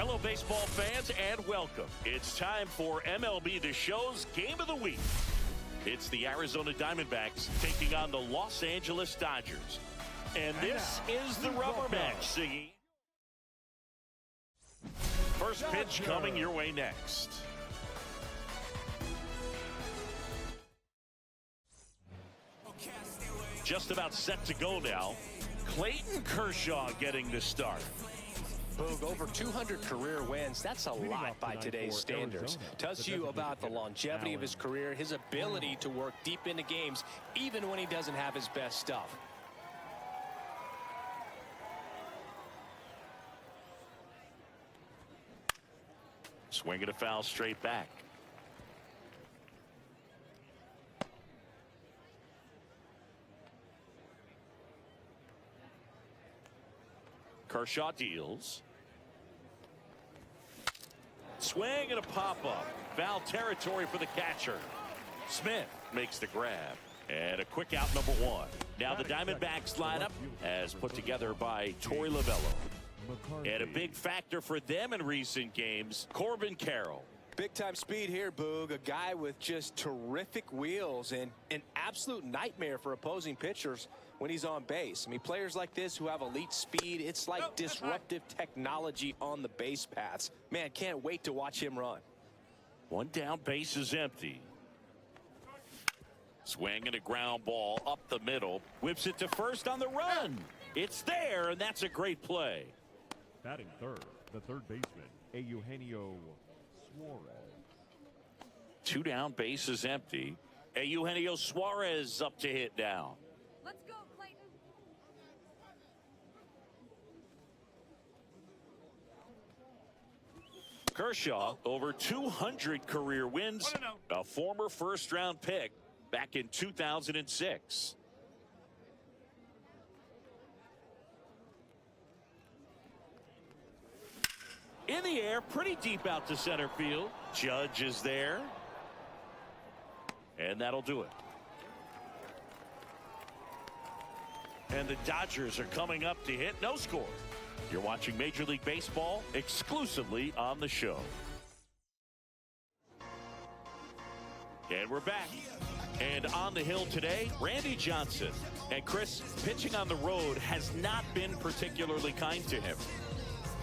Hello, baseball fans, and welcome. It's time for MLB The Show's Game of the Week. It's the Arizona Diamondbacks taking on the Los Angeles Dodgers. And this is the rubber match, Siggy. First pitch coming your way next. Just about set to go now. Clayton Kershaw getting the start. Boog, over 200 career wins. That's a lot by today's standards. Tells you about the longevity of his career, his ability to work deep into games, even when he doesn't have his best stuff. Swinging a foul straight back. Kershaw deals. Swing and a pop-up. Foul territory for the catcher. Smith makes the grab. And a quick out, number one. Now the Diamondbacks lineup as put together by Torey Lovullo. And a big factor for them in recent games, Corbin Carroll. Big-time speed here, Boog. A guy with just terrific wheels and an absolute nightmare for opposing pitchers when he's on base. I mean, players like this who have elite speed, it's like disruptive technology on the base paths. Man, can't wait to watch him run. One down, base is empty. Swing and a ground ball up the middle. Whips it to first on the run. It's there, and that's a great play. Batting third, the third baseman, Eugenio Suarez. Two down, base is empty. Eugenio Suarez up to hit now. Let's go, Clayton. Kershaw, over 200 career wins, a former first-round pick back in 2006. In the air, pretty deep out to center field. Judge is there. And that'll do it. And the Dodgers are coming up to hit. No score. You're watching Major League Baseball exclusively on the show. And we're back. And on the hill today, Randy Johnson. And Chris, pitching on the road has not been particularly kind to him.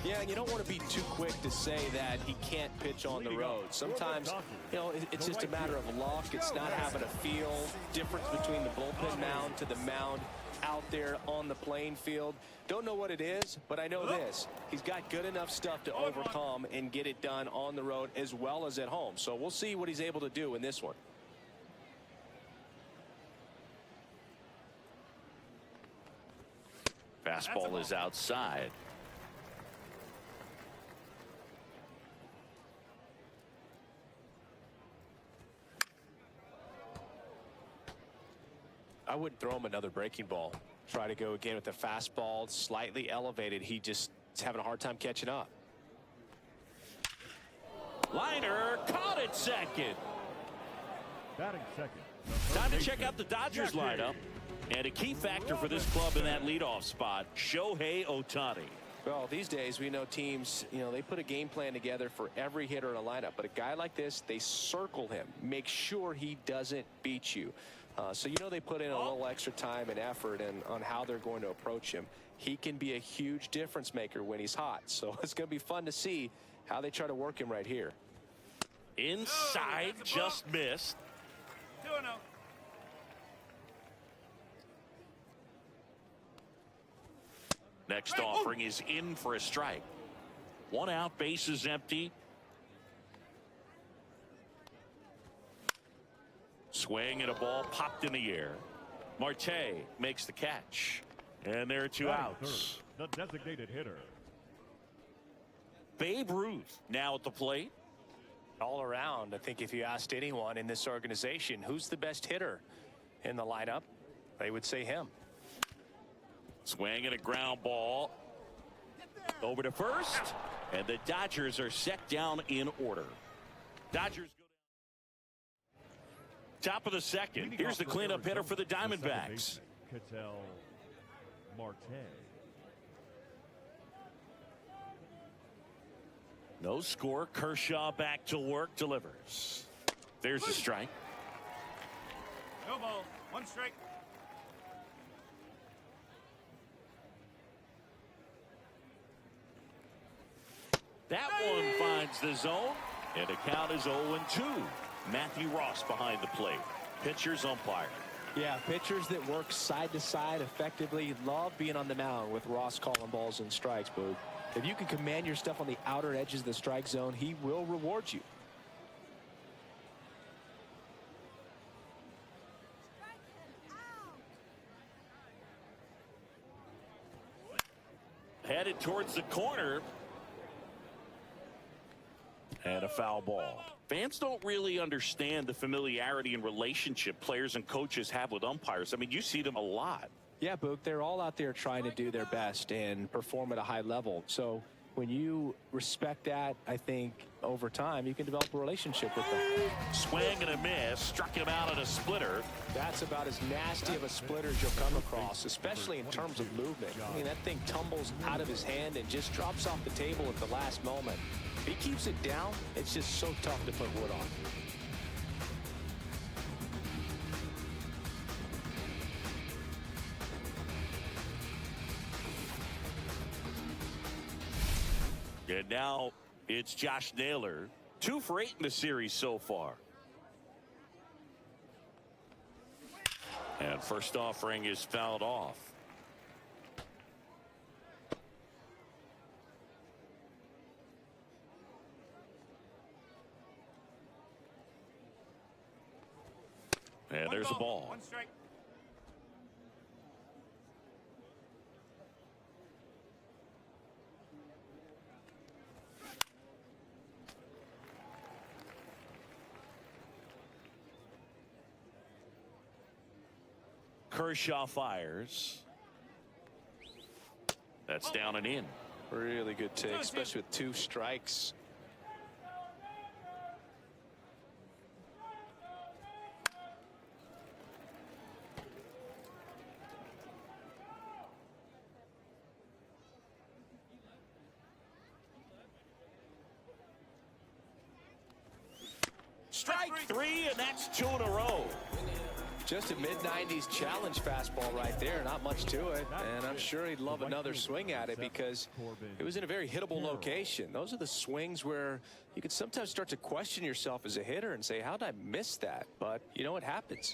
Yeah, and you don't want to be too quick to say that he can't pitch on the road. Sometimes, you know, it's just a matter of luck. It's not having a feel. Difference between the bullpen mound to the mound out there on the playing field. Don't know what it is, but I know this. He's got good enough stuff to overcome and get it done on the road as well as at home. So we'll see what he's able to do in this one. Fastball is outside. I wouldn't throw him another breaking ball. Try to go again with the fastball, slightly elevated. He just is having a hard time catching up. Liner caught it second. Batting second. Time to check out the Dodgers lineup. And a key factor for this club in that leadoff spot, Shohei Ohtani. Well, these days we know teams, you know, they put a game plan together for every hitter in a lineup. But a guy like this, they circle him, make sure he doesn't beat you. So, you know, they put in a little extra time and effort on how they're going to approach him. He can be a huge difference maker when he's hot. So it's going to be fun to see how they try to work him right here. Inside, just missed. Next offering is in for a strike. One out, base is empty. Swing and a ball popped in the air. Marte makes the catch. And there are two outs. Third, the designated hitter. Babe Ruth now at the plate. All around, I think if you asked anyone in this organization who's the best hitter in the lineup, they would say him. Swing and a ground ball over to first, and the Dodgers are set down in order. Dodgers go down. Top of the second. Here's the cleanup hitter for the Diamondbacks. Marte. No score. Kershaw back to work, delivers. There's a strike. No ball. 1 strike. That one finds the zone, and the count is 0-2. Matthew Ross behind the plate. Pitcher's umpire. Yeah, pitchers that work side to side effectively love being on the mound with Ross calling balls and strikes, Boog. If you can command your stuff on the outer edges of the strike zone, he will reward you. Headed towards the corner. And a foul ball. Fans don't really understand the familiarity and relationship players and coaches have with umpires. I mean, you see them a lot. Yeah, Boog, they're all out there trying to do their best and perform at a high level. So when you respect that, I think over time you can develop a relationship with them. Swing and a miss. Struck him out at a splitter. That's about as nasty of a splitter as you'll come across, especially in terms of movement. I mean, that thing tumbles out of his hand and just drops off the table at the last moment. If he keeps it down, it's just so tough to put wood on. And now it's Josh Naylor. 2 for 8 in the series so far. And first offering is fouled off. And there's a ball. 1 strike. Kershaw fires. That's down and in. Really good take, especially with 2 strikes. Strike 3, and that's 2 in a row. Just a mid-90s challenge fastball right there. Not much to it. And I'm sure he'd love another swing at it because it was in a very hittable location. Those are the swings where you could sometimes start to question yourself as a hitter and say, how did I miss that? But, you know, it happens.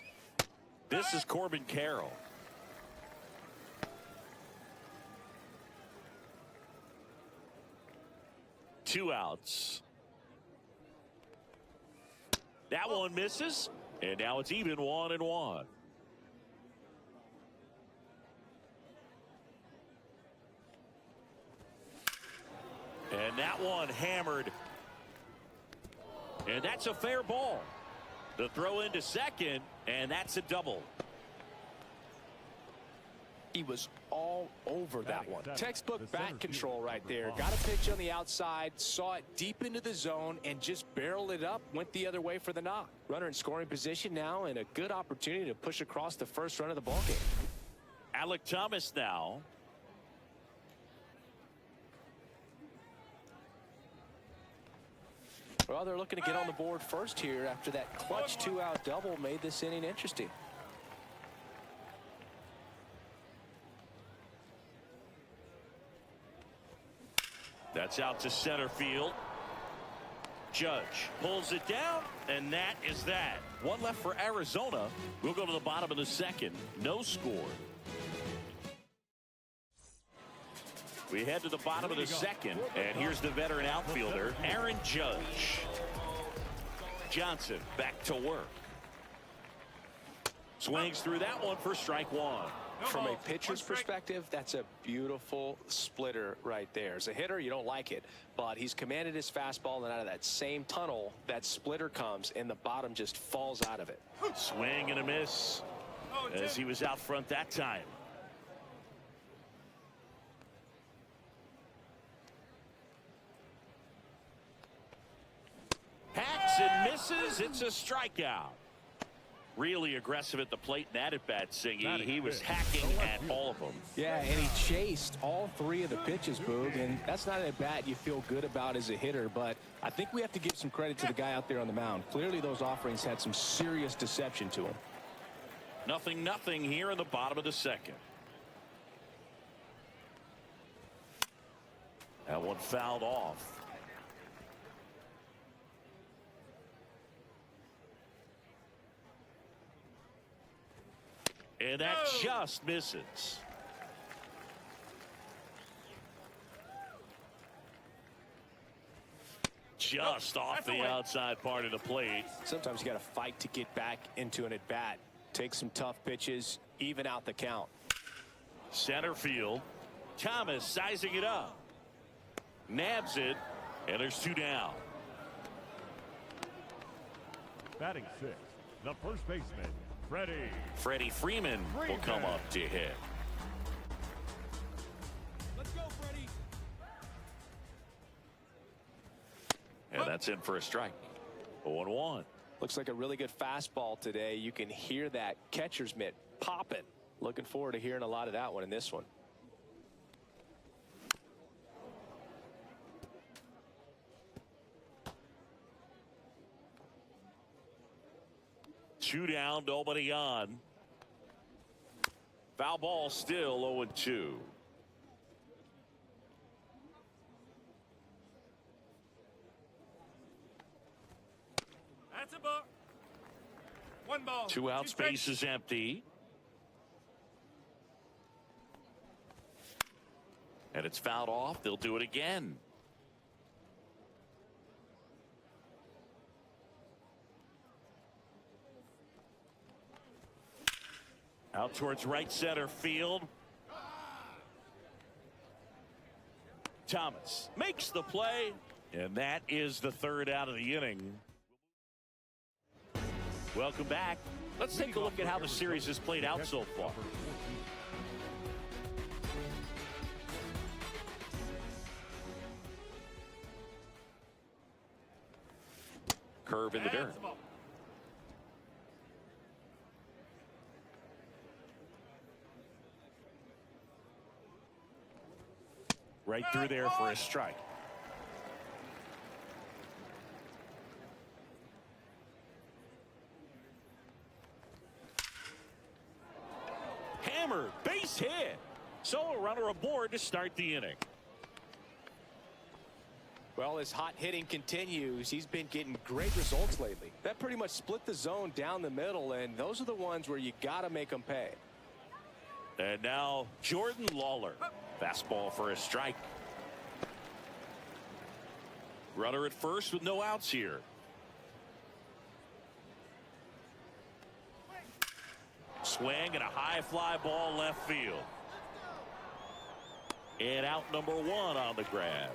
This is Corbin Carroll. Two outs. That one misses. And now it's even 1-1. And that one hammered. And that's a fair ball. The throw into second, and that's a double. He was all over that one. Textbook bat control right there. Got a pitch on the outside, saw it deep into the zone, and just barreled it up, went the other way for the knock. Runner in scoring position now, and a good opportunity to push across the first run of the ballgame. Alec Thomas now. Well, they're looking to get on the board first here after that clutch 2-out double made this inning interesting. That's out to center field. Judge pulls it down, and that is that. One left for Arizona. We'll go to the bottom of the second. No score. We head to the bottom of the second, and here's the veteran outfielder, Aaron Judge. Johnson back to work. Swings through that one for strike 1. From a pitcher's perspective, that's a beautiful splitter right there. As a hitter, you don't like it, but he's commanded his fastball, and out of that same tunnel, that splitter comes, and the bottom just falls out of it. Swing and a miss as he was out front that time. Hacks and misses. It's a strikeout. Really aggressive at the plate in that at-bat, Singy. He was hacking at all of them. Yeah, and he chased all 3 of the pitches, Boog, and that's not an at-bat you feel good about as a hitter, but I think we have to give some credit to the guy out there on the mound. Clearly those offerings had some serious deception to him. 0-0 here in the bottom of the second. That one fouled off. And that just misses. Just off the outside part of the plate. Sometimes you got to fight to get back into an at-bat. Take some tough pitches, even out the count. Center field. Thomas sizing it up. Nabs it, and there's 2 down. Batting 6, the first baseman, Freddie Freeman will come up to hit. Let's go, Freddie. And that's in for a strike. 0-1. Looks like a really good fastball today. You can hear that catcher's mitt popping. Looking forward to hearing a lot of that one in this one. Two down, nobody on. Foul ball still 0-2. That's a ball. 1 ball. 2 out, 2 space strikes. is empty. And it's fouled off. They'll do it again. Out towards right center field. Thomas makes the play, and that is the 3rd out of the inning. Welcome back. Let's take a look at how the series has played out so far. Curve in the dirt. That's a ball. Right through there for a strike. Hammered, base hit. So a runner aboard to start the inning. Well, as hot hitting continues, he's been getting great results lately. That pretty much split the zone down the middle, and those are the ones where you got to make them pay. And now Jordan Lawler. Fastball for a strike. Runner at first with no outs here. Swing and a high fly ball left field. And out number 1 on the grab.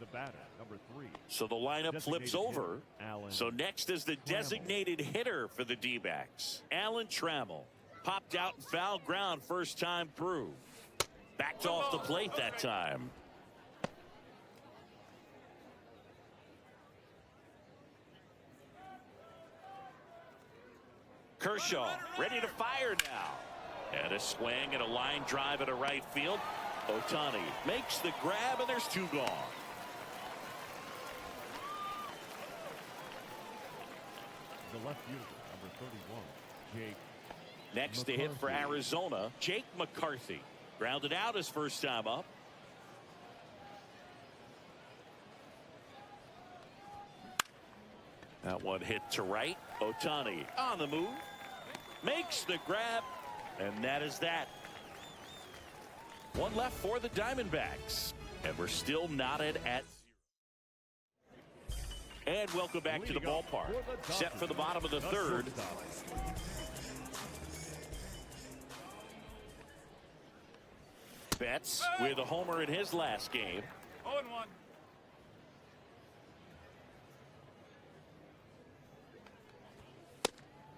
the batter, number 3. So the lineup flips over. So next is the designated hitter for the D-backs. Alan Trammell popped out and foul ground first time through. Backed off the plate that time. Kershaw ready to fire now. And a swing and a line drive at a right field. Ohtani makes the grab, and there's 2 gone. The left fielder, number 31, Jake. Next to hit for Arizona, Jake McCarthy. Grounded out his first time up. That one hit to right. Ohtani on the move. Makes the grab. And that is that. 1 left for the Diamondbacks. And we're still knotted at 0. And welcome back to the ballpark. Set for the bottom of the 3rd. Betts with a homer in his last game. 0-1.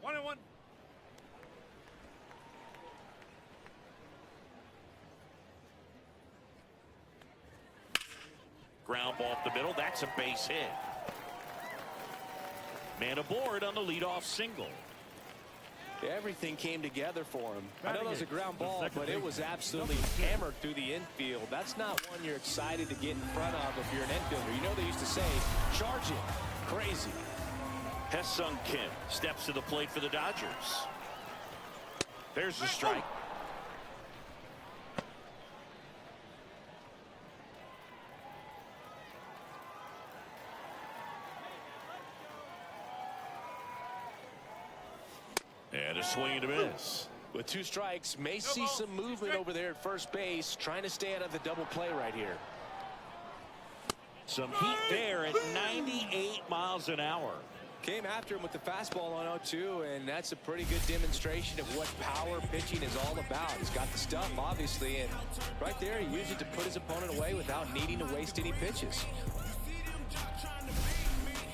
One and one. Ground ball up the middle. That's a base hit. Man aboard on the leadoff single. Everything came together for him. I know it was a ground ball, but it was absolutely hammered through the infield. That's not one you're excited to get in front of if you're an infielder. You know they used to say, charge it. Crazy. Ha-Seong Kim steps to the plate for the Dodgers. There's the strike. And a swing and a miss. With 2 strikes, may see some movement over there at first base, trying to stay out of the double play right here. Some heat there at 98 miles an hour. Came after him with the fastball on 0-2, and that's a pretty good demonstration of what power pitching is all about. He's got the stuff, obviously, and right there he used it to put his opponent away without needing to waste any pitches.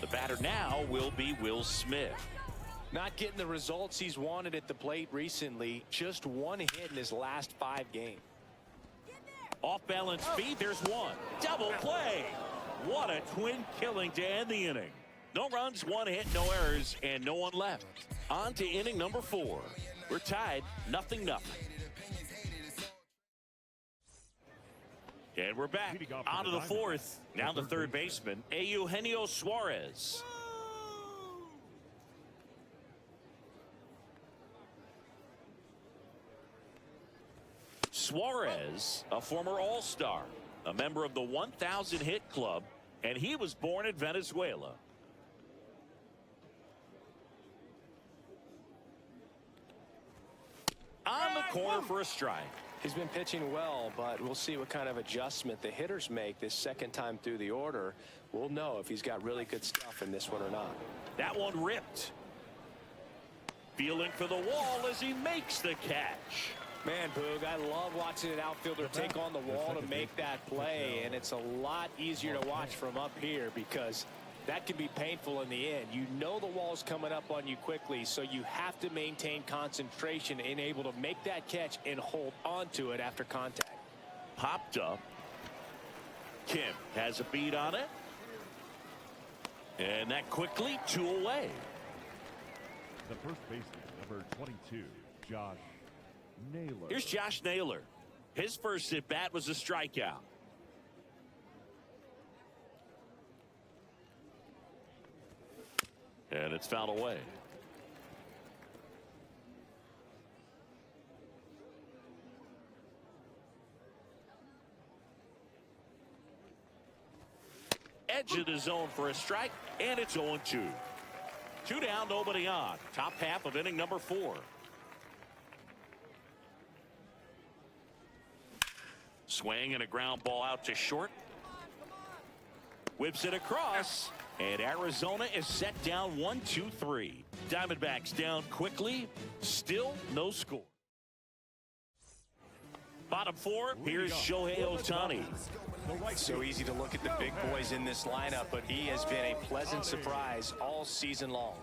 The batter now will be Will Smith. Not getting the results he's wanted at the plate recently. Just 1 hit in his last 5 games. Off balance feed. There's one. Double play. What a twin killing to end the inning. No runs, 1 hit, no errors, and no one left. On to inning number 4. We're tied 0-0. And we're back on to the 4th. Now the third baseman, Eugenio Suarez. Suarez, a former All-Star, a member of the 1,000 hit club, and he was born in Venezuela. On the corner for a strike. He's been pitching well, but we'll see what kind of adjustment the hitters make this second time through the order. We'll know if he's got really good stuff in this one or not. That one ripped. Feeling for the wall as he makes the catch. Man, Boog, I love watching an outfielder take on the wall to make that play, and it's a lot easier to watch from up here because that can be painful in the end. You know the wall's coming up on you quickly, so you have to maintain concentration and able to make that catch and hold on to it after contact. Popped up. Kim has a beat on it. And that quickly 2 away. The first baseman, number 22, Josh Naylor. Here's Josh Naylor. His first at bat was a strikeout. And it's fouled away. Edge of the zone for a strike, and it's 0-2. 2 down, nobody on. Top half of inning number 4. Swing and a ground ball out to short. Whips it across, and Arizona is set down 1-2-3. Diamondbacks down quickly, still no score. Bottom 4, here's Shohei Ohtani. So easy to look at the big boys in this lineup, but he has been a pleasant surprise all season long.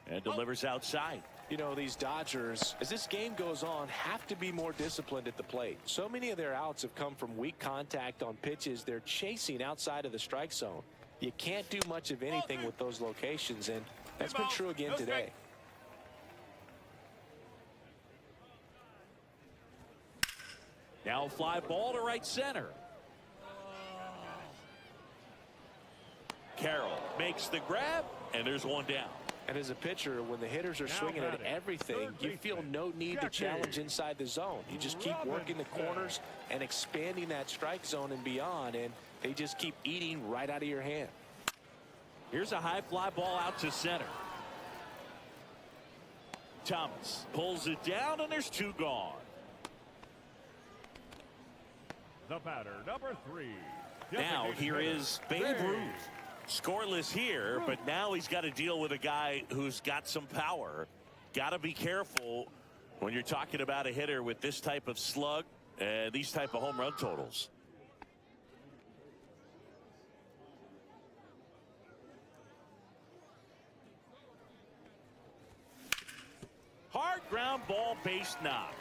And delivers outside. You know, these Dodgers, as this game goes on, have to be more disciplined at the plate. So many of their outs have come from weak contact on pitches they're chasing outside of the strike zone. You can't do much of anything with those locations, and that's been true again today. Now fly ball to right center. Carroll makes the grab, and there's one down. And as a pitcher, when the hitters are swinging at everything, you feel no need to challenge inside the zone. You just keep working the corners and expanding that strike zone and beyond, and they just keep eating right out of your hand. Here's a high fly ball out to center. Thomas pulls it down, and there's 2 gone. The batter, number 3. Now here is Babe Ruth. Scoreless here, but now he's got to deal with a guy who's got some power. Got to be careful when you're talking about a hitter with this type of slug and these type of home run totals. Hard ground ball, base knock.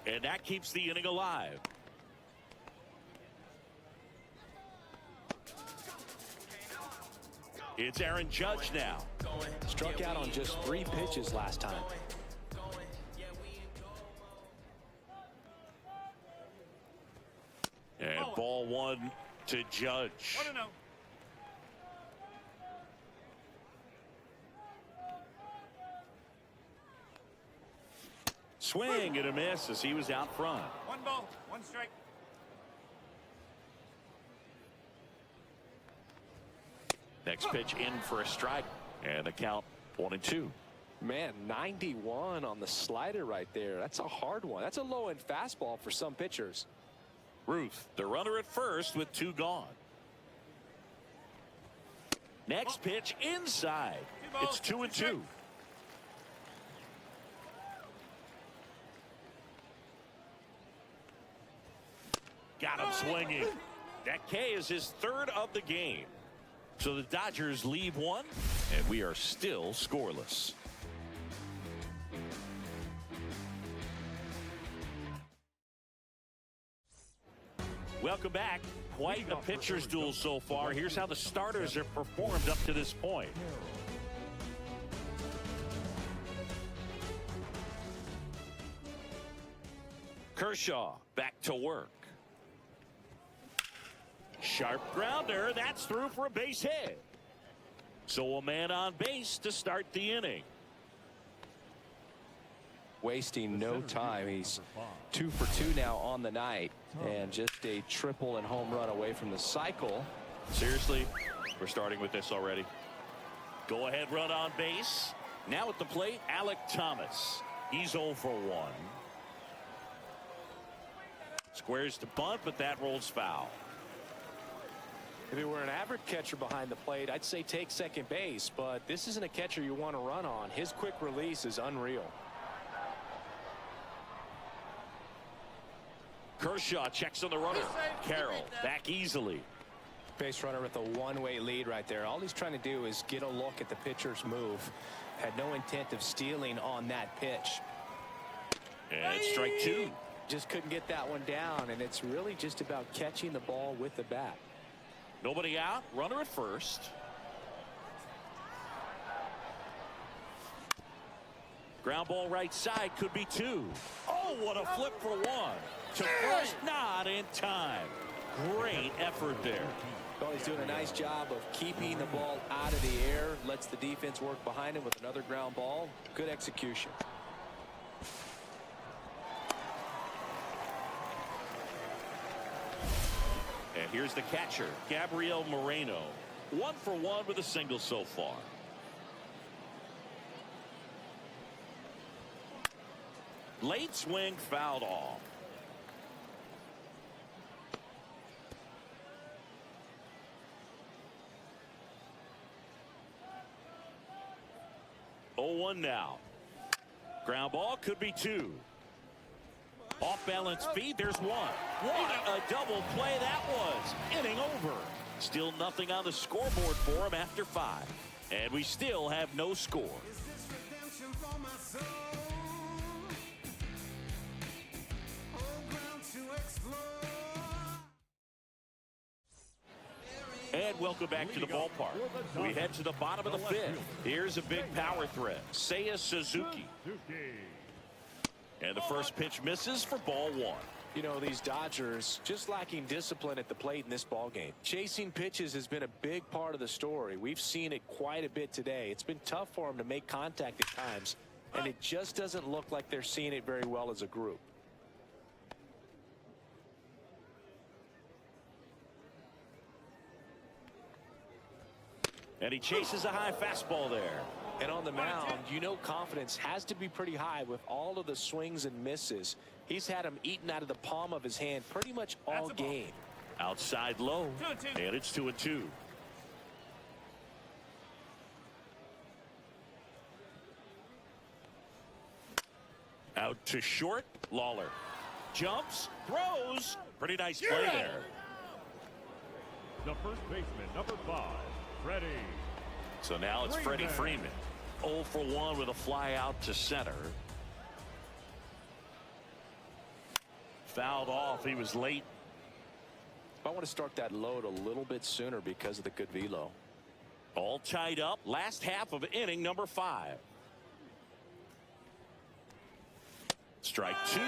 And that keeps the inning alive. It's Aaron Judge now. Struck out on just 3 pitches last time. And ball 1 to Judge. 1-0. Swing and a miss as he was out front. 1 ball, 1 strike. Next pitch in for a strike, and the count 1-2. Man, 91 on the slider right there. That's a hard one. That's a low-end fastball for some pitchers. Ruth, the runner at first with 2 gone. Next pitch inside. It's 2-2. Got him swinging. That K is his 3rd of the game. So the Dodgers leave 1, and we are still scoreless. Welcome back. Quite a pitcher's duel so far. Here's how the starters have performed up to this point. Kershaw back to work. Sharp grounder. That's through for a base hit. So a man on base to start the inning. Wasting no time. He's 2 for 2 now on the night, and just a triple and home run away from the cycle. Seriously, we're starting with this already. Go ahead run on base. Now at the plate, Alec Thomas. He's 0 for 1. Squares to bunt, but that rolls foul. If it were an average catcher behind the plate, I'd say take second base, but this isn't a catcher you want to run on. His quick release is unreal. Kershaw checks on the runner. Carroll back easily. Base runner with a one-way lead right there. All he's trying to do is get a look at the pitcher's move. Had no intent of stealing on that pitch. And it's strike 2. Just couldn't get that one down, and it's really just about catching the ball with the bat. Nobody out. Runner at first. Ground ball right side, could be 2. Oh, what a flip for 1. To first, not in time. Great effort there. Well, he's doing a nice job of keeping the ball out of the air. Lets the defense work behind him with another ground ball. Good execution. And here's the catcher, Gabriel Moreno. 1 for 1 with a single so far. Late swing fouled off. Oh, 1 now. Ground ball, could be 2. Off balance feed, there's 1. What a double play that was. Inning over. Still nothing on the scoreboard for him after 5. And we still have no score. And welcome back to the ballpark. We head to the bottom of the 5th. Here's a big power threat. Seiya Suzuki. And the first pitch misses for ball 1. You know, these Dodgers just lacking discipline at the plate in this ballgame. Chasing pitches has been a big part of the story. We've seen it quite a bit today. It's been tough for them to make contact at times, and it just doesn't look like they're seeing it very well as a group. And he chases a high fastball there. And on the mound, you know confidence has to be pretty high with all of the swings and misses. He's had them eaten out of the palm of his hand pretty much all game. Outside low, and it's 2-2. Out to short, Lawler. Jumps, throws. Pretty nice play there. The first baseman, number 5, Freddie. So now it's Freddie Freeman. 0 for 1 with a fly out to center. Fouled off. He was late. I want to start that load a little bit sooner because of the good velo. All tied up. Last half of inning number 5. Strike 2.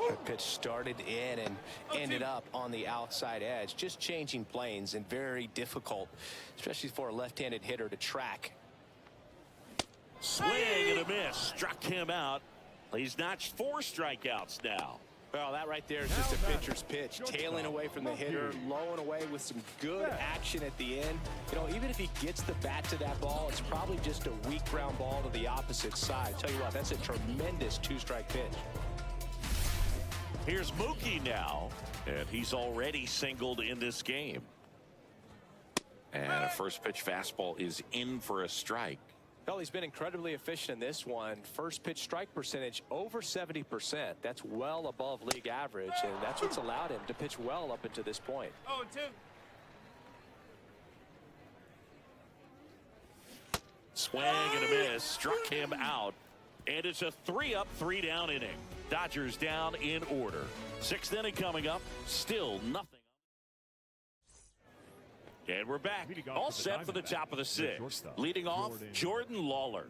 The pitch started in and ended up on the outside edge. Just changing planes and very difficult, especially for a left-handed hitter to track. Swing and a miss. Struck him out. He's notched 4 strikeouts now. Well, that right there is just a pitcher's pitch. Tailing away from the hitter, lowing away with some good action at the end. You know, even if he gets the bat to that ball, it's probably just a weak ground ball to the opposite side. Tell you what, that's a tremendous 2-strike pitch. Here's Mookie now, and he's already singled in this game. And a first pitch fastball is in for a strike. Well, he's been incredibly efficient in this one. First pitch strike percentage over 70%. That's well above league average, and that's what's allowed him to pitch well up until this point. 0-2. Swing and a miss. Struck him out. And it's a 3-up, 3-down inning. Dodgers down in order. 6th inning coming up. Still nothing. And we're back. All set for the top of the 6th. Leading off, Jordan Lawler.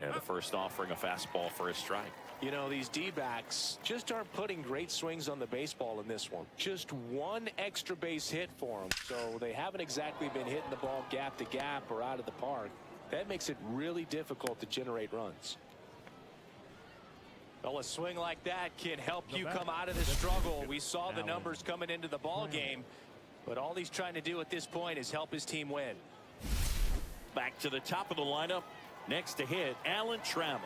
And the first offering a fastball for a strike. You know, these D-backs just aren't putting great swings on the baseball in this one. Just one extra base hit for them. So they haven't exactly been hitting the ball gap to gap or out of the park. That makes it really difficult to generate runs. Well, a swing like that can help you come out of the struggle. We saw the numbers coming into the ball game, but all he's trying to do at this point is help his team win. Back to the top of the lineup. Next to hit, Alan Trammell.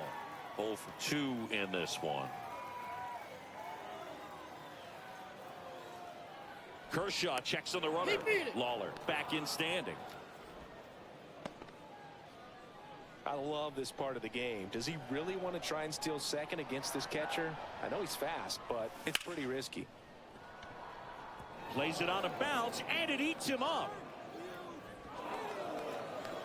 0 for 2 in this one. Kershaw checks on the runner. Lawler back in standing. I love this part of the game. Does he really want to try and steal second against this catcher? I know he's fast, but it's pretty risky. Plays it on a bounce, and it eats him up.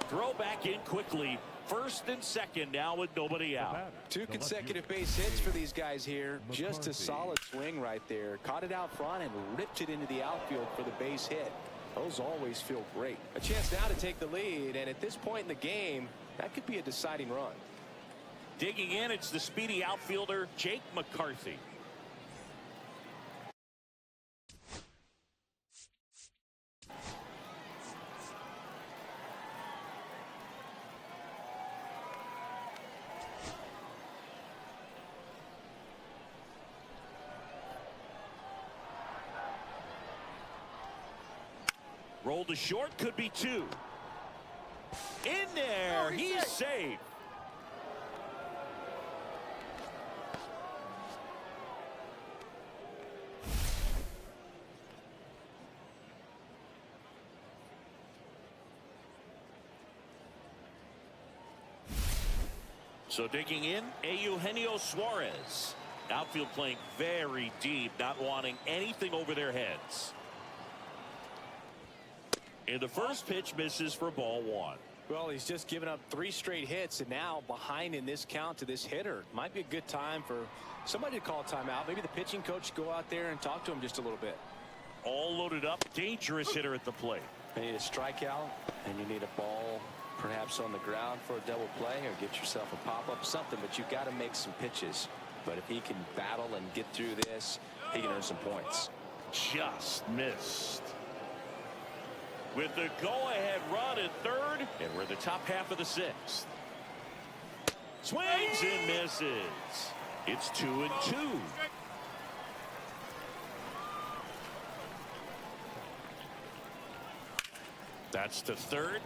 Throw back in quickly. First and second now with nobody out. 2 consecutive base hits for these guys here. Just a solid swing right there. Caught it out front and ripped it into the outfield for the base hit. Those always feel great. A chance now to take the lead, and at this point in the game, that could be a deciding run. Digging in, it's the speedy outfielder, Jake McCarthy. Rolled to short, could be 2. In there, he's safe. So digging in, Eugenio Suarez. Outfield playing very deep, not wanting anything over their heads. And the first pitch misses for ball 1. Well, he's just given up 3 straight hits, and now behind in this count to this hitter. Might be a good time for somebody to call timeout. Maybe the pitching coach go out there and talk to him just a little bit. All loaded up, dangerous hitter at the plate. You need a strikeout, and you need a ball perhaps on the ground for a double play, or get yourself a pop-up, something, but you've got to make some pitches. But if he can battle and get through this, he can earn some points. Just missed. With the go-ahead run at third, and we're in the top half of the 6th. Swings and misses. It's 2-2. That's to third.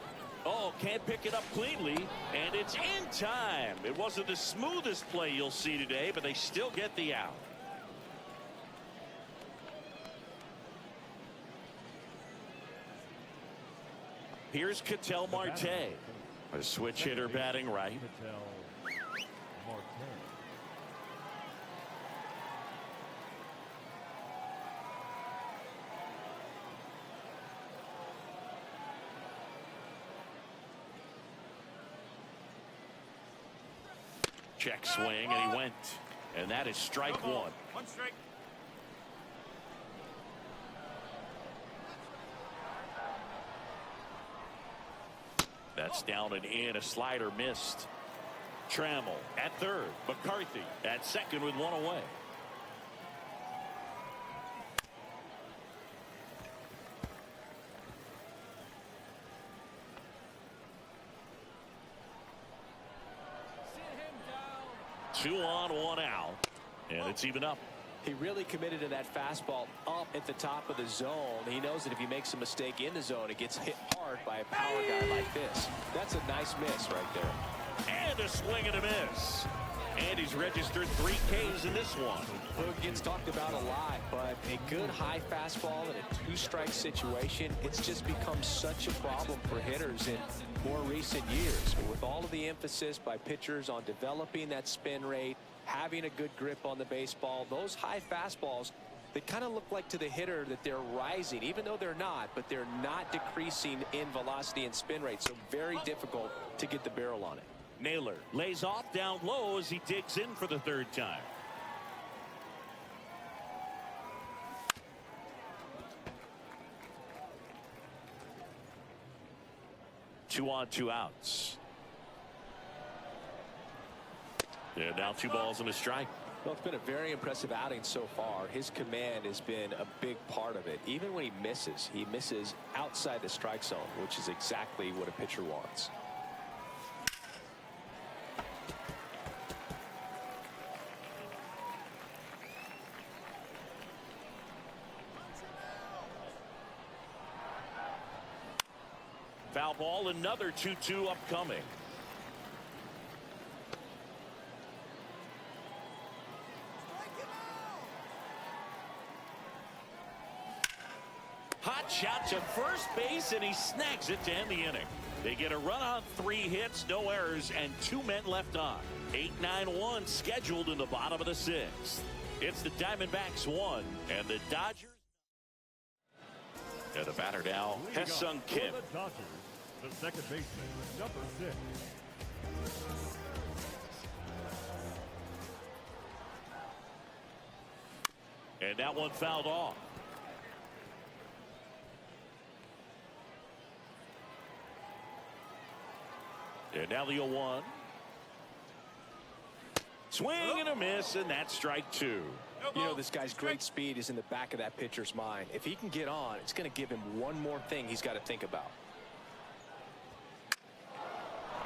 Oh, can't pick it up cleanly, and it's in time. It wasn't the smoothest play you'll see today, but they still get the out. Here's Ketel Marte, a switch hitter batting right. Check swing, and he went. And that is strike one. One strike. That's down and in. A slider missed. Trammell at third. McCarthy at second with one away. Two on, one out, and it's even up. He really committed to that fastball up at the top of the zone. He knows that if he makes a mistake in the zone, it gets hit hard by a power guy like this. That's a nice miss right there. And a swing and a miss. And he's registered 3 Ks in this one. It gets talked about a lot, but a good high fastball in a 2-strike situation, it's just become such a problem for hitters in more recent years. With all of the emphasis by pitchers on developing that spin rate, having a good grip on the baseball, those high fastballs, they kind of look like to the hitter that they're rising, even though they're not, but they're not decreasing in velocity and spin rate, so very difficult to get the barrel on it. Naylor lays off down low as he digs in for the 3rd time. Two on, 2 outs. And now 2 balls and a strike. Well, it's been a very impressive outing so far. His command has been a big part of it. Even when he misses outside the strike zone, which is exactly what a pitcher wants. Foul ball, another 2-2 upcoming. Hot shot to first base, and he snags it to end the inning. They get a run on 3 hits, no errors, and 2 men left on. 8-9-1 scheduled in the bottom of the 6th. It's the Diamondbacks 1 and the Dodgers. And the batter now, Ha-Seong Kim. For the Dodgers, the second baseman, number 6. And that one fouled off. And now the 0-1. Swing and a miss, and that's strike 2. You know, this guy's great speed is in the back of that pitcher's mind. If he can get on, it's going to give him one more thing he's got to think about.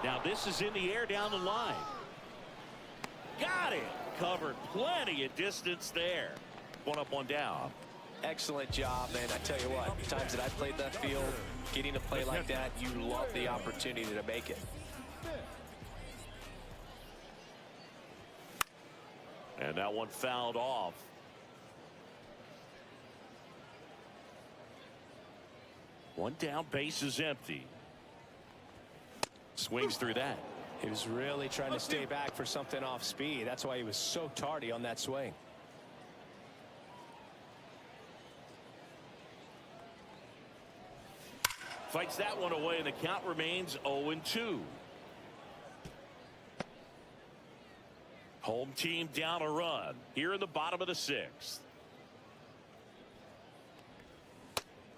Now this is in the air down the line. Got it. Covered plenty of distance there. 1 up, 1 down. Excellent job, man. I tell you what, times that I played that field, getting a play like that, you love the opportunity to make it. And that one fouled off. One down, base is empty. Swings through that. He was really trying to stay back for something off speed. That's why he was so tardy on that swing. Fights that one away, and the count remains 0-2. Home team down a run here in the bottom of the 6th.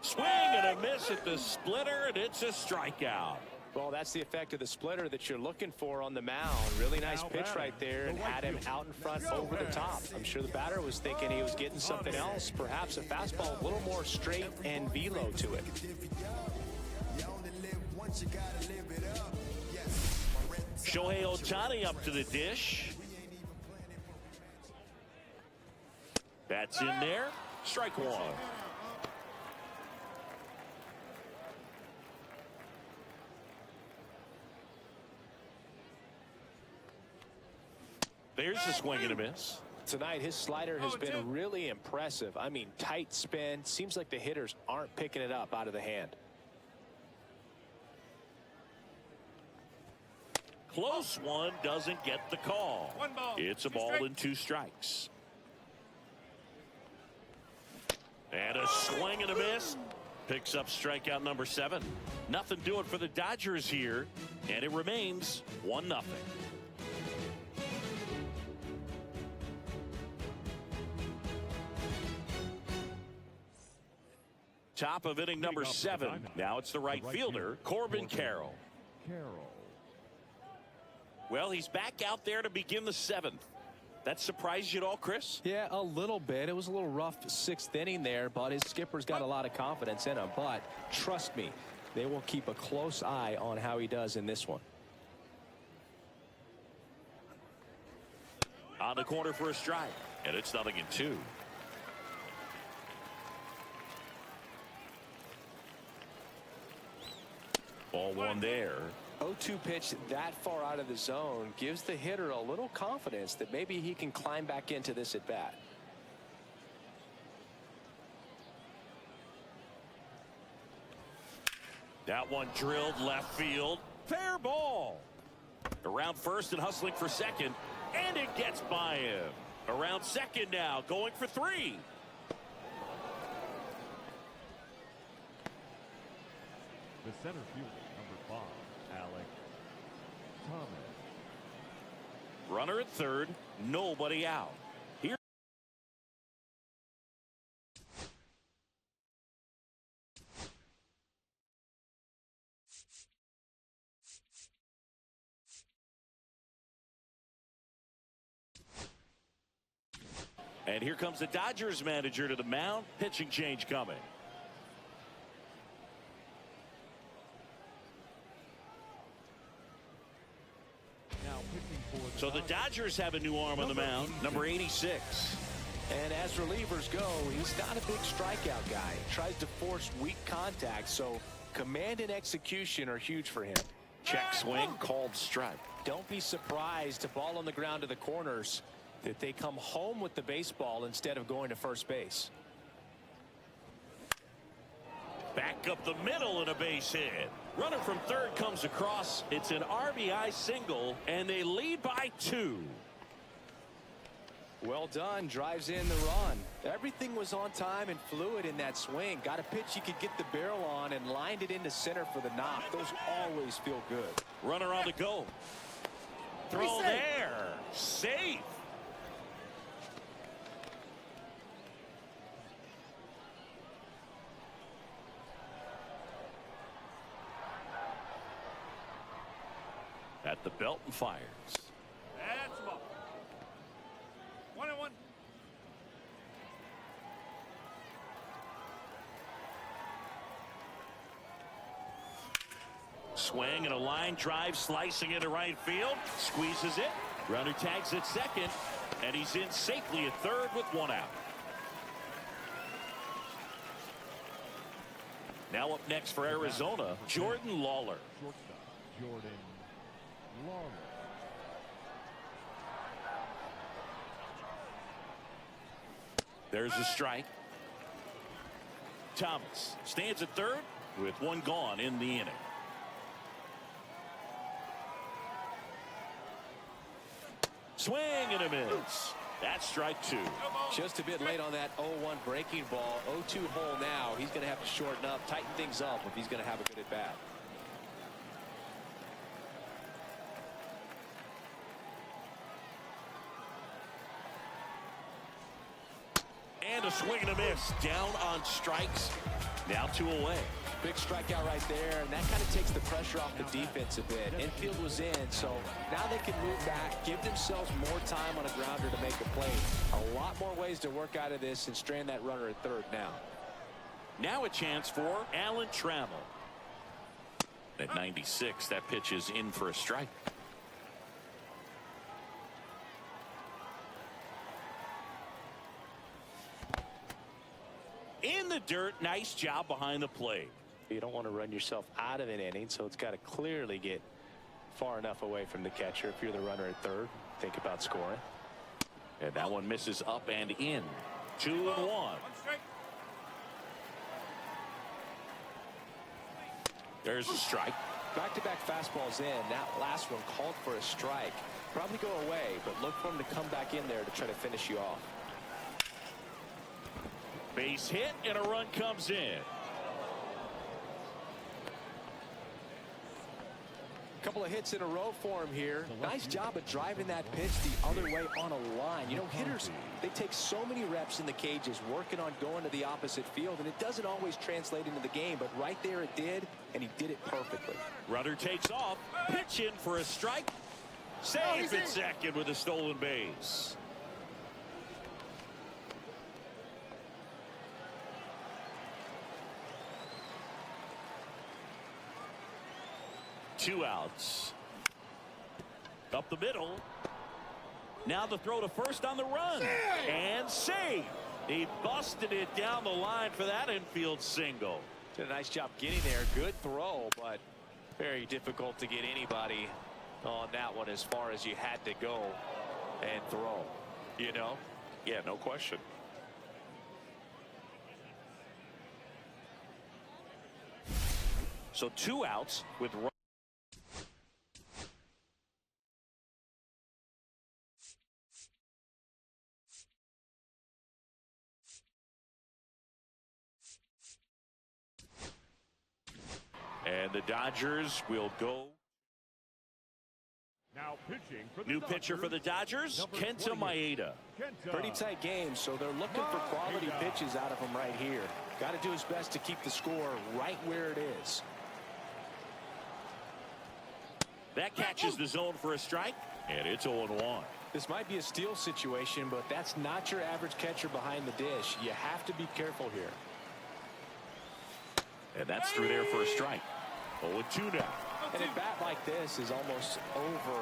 Swing and a miss at the splitter, and it's a strikeout. Well, that's the effect of the splitter that you're looking for on the mound. Really nice pitch right there, and had him out in front over the top. I'm sure the batter was thinking he was getting something else, perhaps a fastball a little more straight and velo to it. Shohei Ohtani up to the dish. That's in there. Strike 1. There's the swing and a miss. Tonight, his slider has been really impressive. I mean, tight spin. Seems like the hitters aren't picking it up out of the hand. Close one, doesn't get the call. It's a ball and 2 strikes. And a swing and a miss. Picks up strikeout number 7. Nothing doing for the Dodgers here, and it remains 1-0. Top of inning number 7. Now it's the right fielder, Corbin Carroll. Well, he's back out there to begin the 7th. That surprised you at all, Chris? Yeah, a little bit. It was a little rough 6th inning there, but his skipper's got a lot of confidence in him. But trust me, they will keep a close eye on how he does in this one. On the corner for a strike, and it's 0-2. Ball 1 there. 0-2 pitch that far out of the zone gives the hitter a little confidence that maybe he can climb back into this at bat. That one drilled left field. Fair ball. Around first and hustling for second, and it gets by him. Around second now, going for 3. The center fielder, number 5, Alex Thomas. Runner at third, nobody out. Here. And here comes the Dodgers manager to the mound. Pitching change coming. So the Dodgers have a new arm on the mound, number 86. And as relievers go, he's not a big strikeout guy. He tries to force weak contact, so command and execution are huge for him. Check swing, called strike. Don't be surprised, a ball on the ground to the corners, that they come home with the baseball instead of going to first base. Back up the middle and a base hit. Runner from third comes across. It's an RBI single, and they lead by 2. Well done. Drives in the run. Everything was on time and fluid in that swing. Got a pitch you could get the barrel on and lined it into center for the knock. Those always feel good. Runner on the go. Throw there. Safe. At the belt and fires. That's the ball. 1-1. Swing and a line drive slicing into right field. Squeezes it. Runner tags at second. And he's in safely at third with 1 out. Now up next for Arizona, Jordan Lawler. Shortstop, Jordan Lawler. There's a strike. Thomas stands at third with 1 gone in the inning. Swing and a miss. That's strike 2. Just a bit late on that 0-1 breaking ball. 0-2 hole now. He's going to have to shorten up, tighten things up if he's going to have a good at bat. And a swing and a miss. Down on strikes. Now 2 away. Big strikeout right there, and that kind of takes the pressure off the defense a bit. Infield was in, so now they can move back, give themselves more time on a grounder to make a play. A lot more ways to work out of this and strand that runner at third now. Now a chance for Alan Trammell. At 96, that pitch is in for a strike. In the dirt, nice job behind the plate. You don't want to run yourself out of an inning, so it's got to clearly get far enough away from the catcher. If you're the runner at third, think about scoring. And that one misses up and in. 2-1. 1 strike. There's a strike. Back-to-back fastballs in. That last one called for a strike. Probably go away, but look for him to come back in there to try to finish you off. Base hit and a run comes in. Couple of hits in a row for him here. Nice job of driving that pitch the other way on a line. You know, hitters, they take so many reps in the cages working on going to the opposite field, and it doesn't always translate into the game, but right there it did, and he did it perfectly. Runner takes off, pitch in for a strike. Safe at second with a stolen base. Two outs. Up the middle. Now the throw to first on the run. And save. He busted it down the line for that infield single. Did a nice job getting there. Good throw, but very difficult to get anybody on that one as far as you had to go and throw. You know? Yeah, no question. So 2 outs with and the Dodgers will go. Now pitching for the New Dodgers, pitcher for the Dodgers, number Kenta 28, Maeda. Kenta. Pretty tight game, so they're looking for quality Maeda. pitches out of him right here. Got to do his best to keep the score right where it is. That catches the zone for a strike, and it's 0-1. This might be a steal situation, but that's not your average catcher behind the dish. You have to be careful here. And that's through there for a strike. 0-2 now. And a bat like this is almost over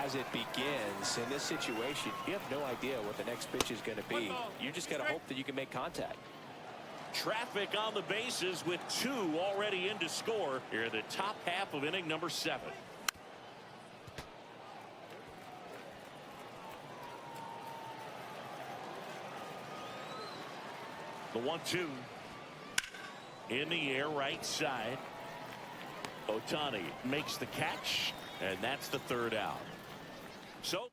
as it begins. In this situation, you have no idea what the next pitch is going to be. You just got to hope that you can make contact. Traffic on the bases with 2 already in to score here in the top half of inning number 7. The 1-2 in the air, right side. Ohtani makes the catch, and that's the 3rd out. So,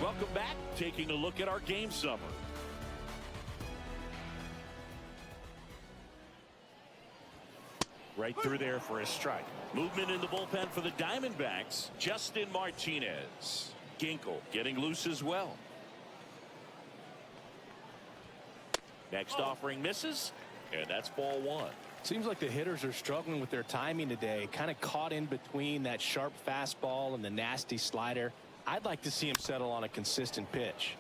welcome back. Taking a look at our game summary. Right through there for a strike. Movement in the bullpen for the Diamondbacks. Justin Martinez. Ginkel getting loose as well. Next offering misses, and that's ball 1. Seems like the hitters are struggling with their timing today. Kind of caught in between that sharp fastball and the nasty slider. I'd like to see him settle on a consistent pitch.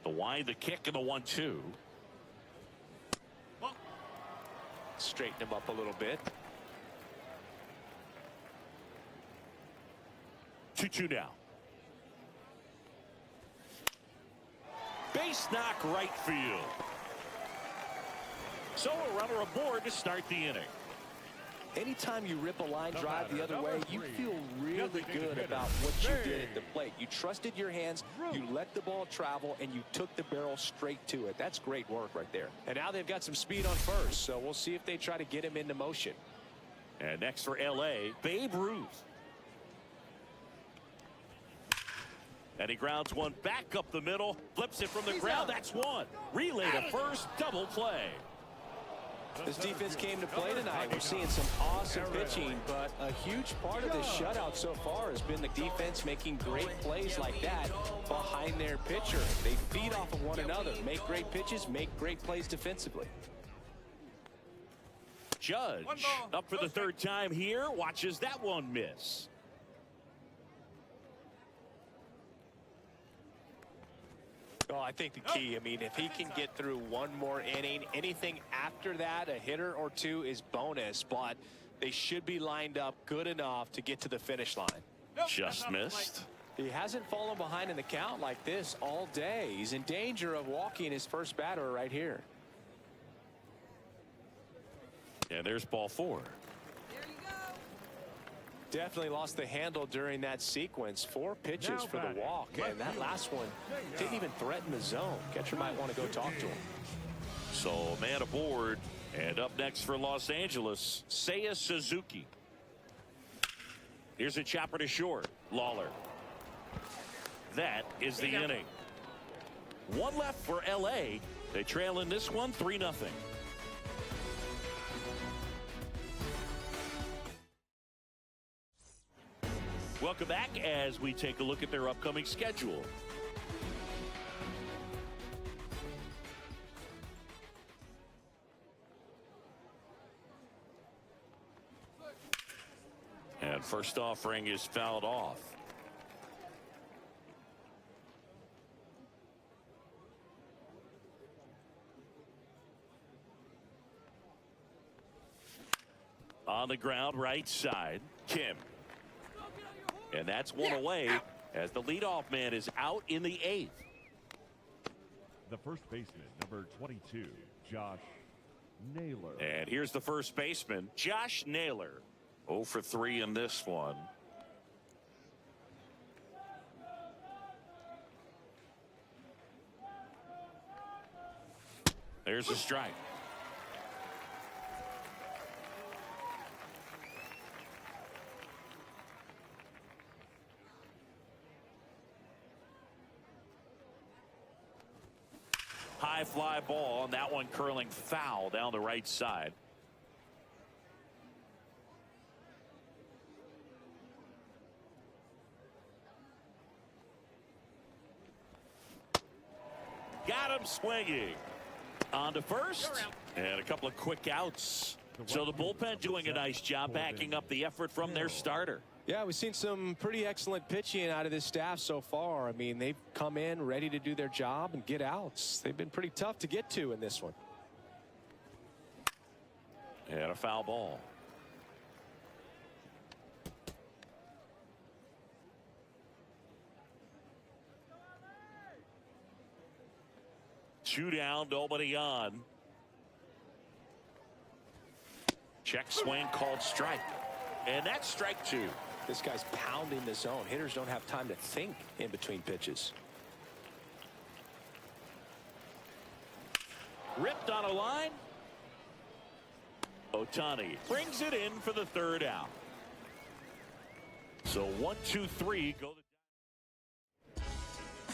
The wide, the kick, and the 1-2. Straighten him up a little bit. 2-2 now. Base knock right field. So a runner aboard to start the inning. Anytime you rip a line drive the other way, you feel really good about what you did at the plate. You trusted your hands, you let the ball travel, and you took the barrel straight to it. That's great work right there. And now they've got some speed on first, so we'll see if they try to get him into motion. And next for L.A., Babe Ruth. And he grounds one back up the middle, flips it from the ground. That's one. Relay to first, double play. This defense came to play tonight. We're seeing some awesome pitching, but a huge part of this shutout so far has been the defense making great plays like that behind their pitcher. They feed off of one another, make great pitches, make great plays defensively. Judge up for the 3rd time here, watches that one miss. Oh, I think the key, I mean, if he can get through one more inning, anything after that, a hitter or 2 is bonus, but they should be lined up good enough to get to the finish line. Just missed. He hasn't fallen behind in the count like this all day. He's in danger of walking his first batter right here. And there's ball 4. Definitely lost the handle during that sequence. 4 pitches for the walk, and that last one didn't even threaten the zone. Catcher might want to go talk to him. So man aboard, and up next for Los Angeles, Seiya Suzuki. Here's a chopper to short. Lawler. That is the inning. 1 left for L.A., They trail in this one 3-0. Welcome back as we take a look at their upcoming schedule. And first offering is fouled off. On the ground, right side, Kim. And that's one away as the leadoff man is out in the 8th. The first baseman, number 22, Josh Naylor. And here's the first baseman, Josh Naylor. 0 for 3 in this one. There's a strike. High fly ball, and that one curling foul down the right side. Got him swinging. On to first, and a couple of quick outs. So the bullpen doing a nice job backing up the effort from their starter. Yeah, we've seen some pretty excellent pitching out of this staff so far. I mean, they've come in ready to do their job and get outs. They've been pretty tough to get to in this one. And a foul ball. Two down, nobody on. Check swing called strike. And that's strike 2. This guy's pounding the zone. Hitters don't have time to think in between pitches. Ripped on a line. Ohtani brings it in for the 3rd out. So 1, 2, 3 go.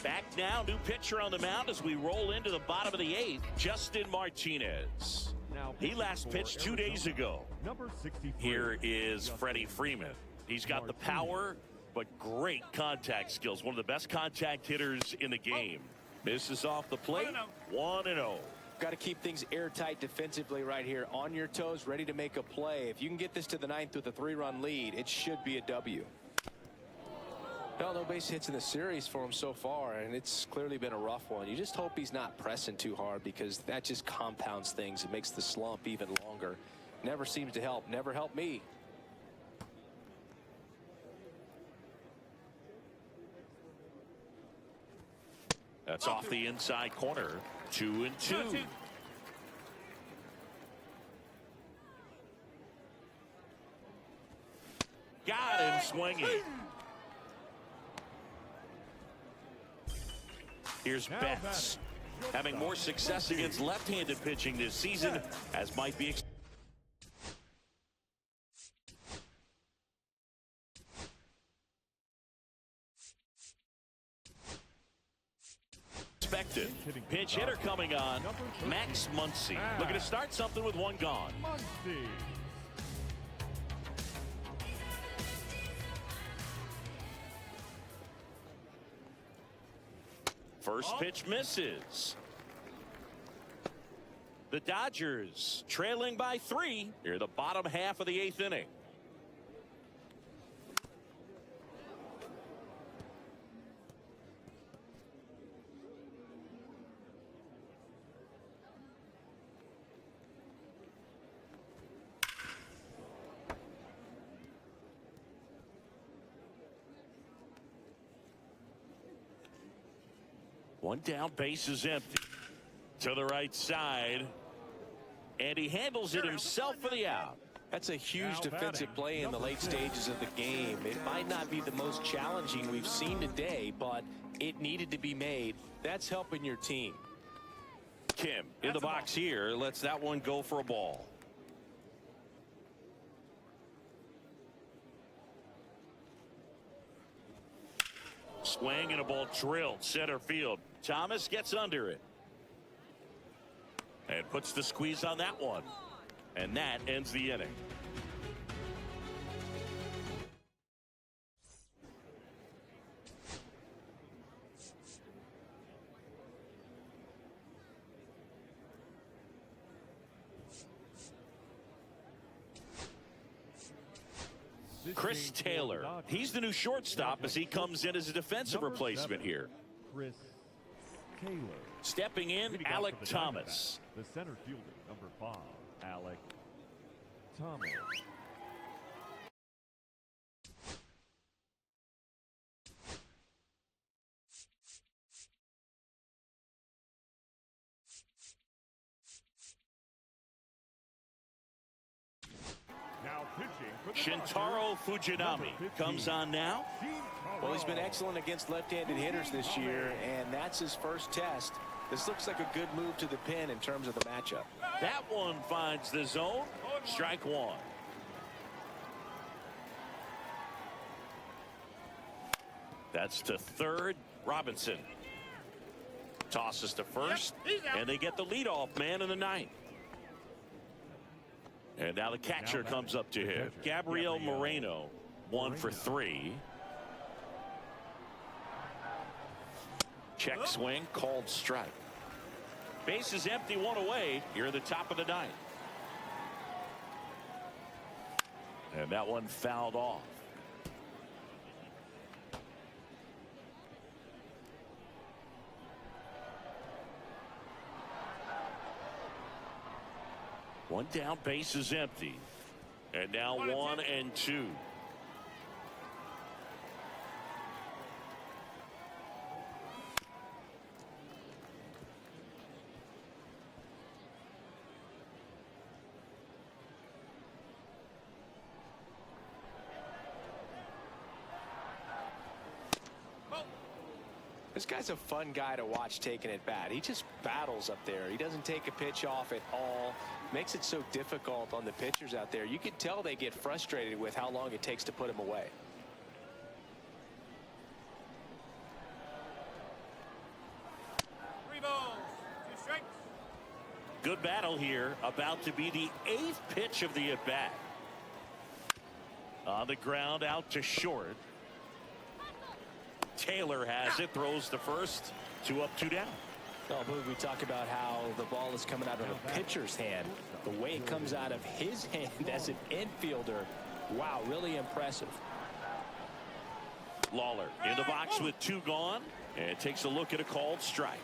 Back now, new pitcher on the mound as we roll into the bottom of the 8th, Justin Martinez. He last pitched 2 days ago. Number 63. Here is Freddie Freeman. He's got the power, but great contact skills. One of the best contact hitters in the game. Misses off the plate. 1-0. Got to keep things airtight defensively right here. On your toes, ready to make a play. If you can get this to the 9th with a 3-run lead, it should be a W. Well, no base hits in the series for him so far, and it's clearly been a rough one. You just hope he's not pressing too hard, because that just compounds things. It makes the slump even longer. Never seems to help. Never helped me. That's off the inside corner. 2-2. Got him swinging. Here's Betts, having more success against left-handed pitching this season, as might be expected. Pinch hitter coming on, Max Muncy. Looking to start something with one gone. First pitch misses. The Dodgers trailing by 3 near the bottom half of the 8th inning. One down, base is empty. To the right side. And he handles it himself for the out. That's a huge defensive play in the late stages of the game. It might not be the most challenging we've seen today, but it needed to be made. That's helping your team. Kim in the box here. Lets that one go for a ball. Swing and a ball drilled center field. Thomas gets under it. And puts the squeeze on that one. And that ends the inning. Chris Taylor, he's the new shortstop as he comes in as a defensive replacement here. Chris Taylor. Stepping in, Alec Thomas. The center fielder, number 5, Alec Thomas. Now pitching for the Shintaro Fujinami comes on now. Well, he's been excellent against left-handed hitters this year, and that's his first test. This looks like a good move to the pin in terms of the matchup. That one finds the zone. Strike one. That's to third. Robinson tosses to first, and they get the leadoff man in the ninth. And now the catcher comes up to him. Gabriel Moreno, 1 for 3. Check swing, called strike. Base is empty, 1 away. You're in the top of the ninth. And that one fouled off. One down, base is empty. And now 1 and 2. This guy's a fun guy to watch taking at bat. He just battles up there. He doesn't take a pitch off at all. Makes it so difficult on the pitchers out there. You can tell they get frustrated with how long it takes to put him away. Good battle here. About to be the 8th pitch of the at-bat. On the ground, out to short. Taylor has it, throws to first. 2 up, 2 down. Oh, we talk about how the ball is coming out of a pitcher's hand. The way it comes out of his hand as an infielder. Wow, really impressive. Lawler in the box with 2 gone, and takes a look at a called strike.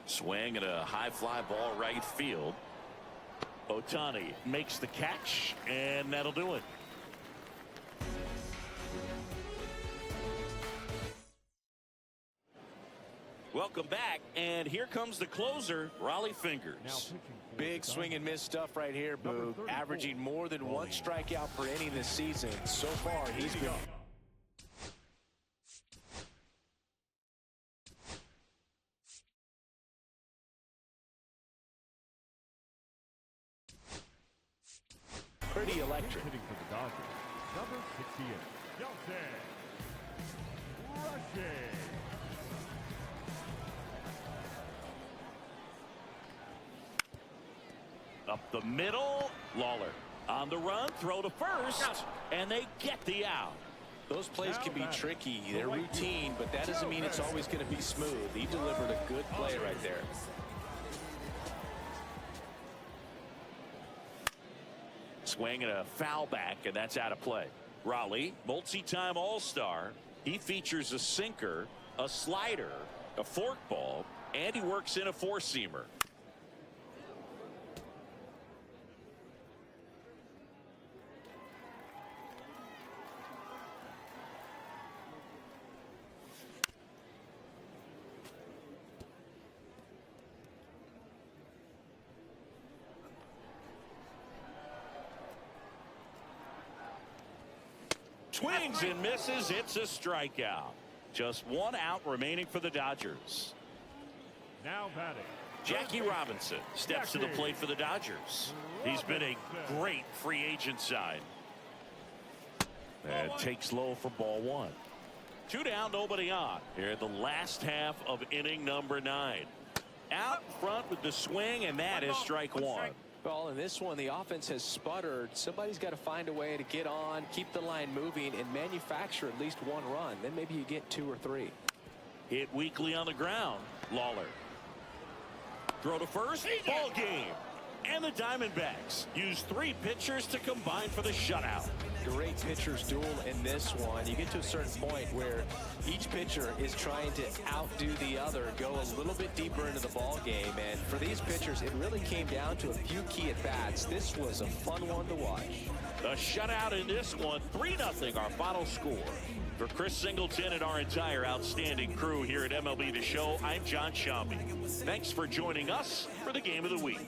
Swing and a high fly ball right field. Ohtani makes the catch, and that'll do it. Welcome back, and here comes the closer, Raleigh Fingers. Big swing and miss stuff right here, Boog. Averaging more than 1 strikeout per inning this season. So far, he's been... pretty electric. Hitting for the Dodgers, number 68, Jose Rushing. Up the middle, Lawler on the run, throw to first, and they get the out. Those plays can be tricky. They're routine, but that doesn't mean it's always going to be smooth. He delivered a good play right there. Swing and a foul back, and that's out of play. Raleigh, multi-time All-Star. He features a sinker, a slider, a forkball, and he works in a 4-seamer. Swings and misses. It's a strikeout. Just 1 out remaining for the Dodgers. Now batting, Jackie Robinson steps to the plate for the Dodgers. He's been a great free agent sign. And takes low for ball 1. 2 down, nobody on. Here in the last half of inning number 9. Out front with the swing, and that is strike 1. Well, in this one, the offense has sputtered. Somebody's got to find a way to get on, keep the line moving, and manufacture at least 1 run. Then maybe you get 2 or 3. Hit weakly on the ground. Lawler. Throw to first. Ball game. And the Diamondbacks use 3 pitchers to combine for the shutout. Great pitchers duel in this one. You get to a certain point where each pitcher is trying to outdo the other, go a little bit deeper into the ball game. And for these pitchers, it really came down to a few key at-bats. This was a fun one to watch. The shutout in this one, 3-0 our final score. For Chris Singleton and our entire outstanding crew here at MLB The Show, I'm John Shambi. Thanks for joining us for the Game of the Week.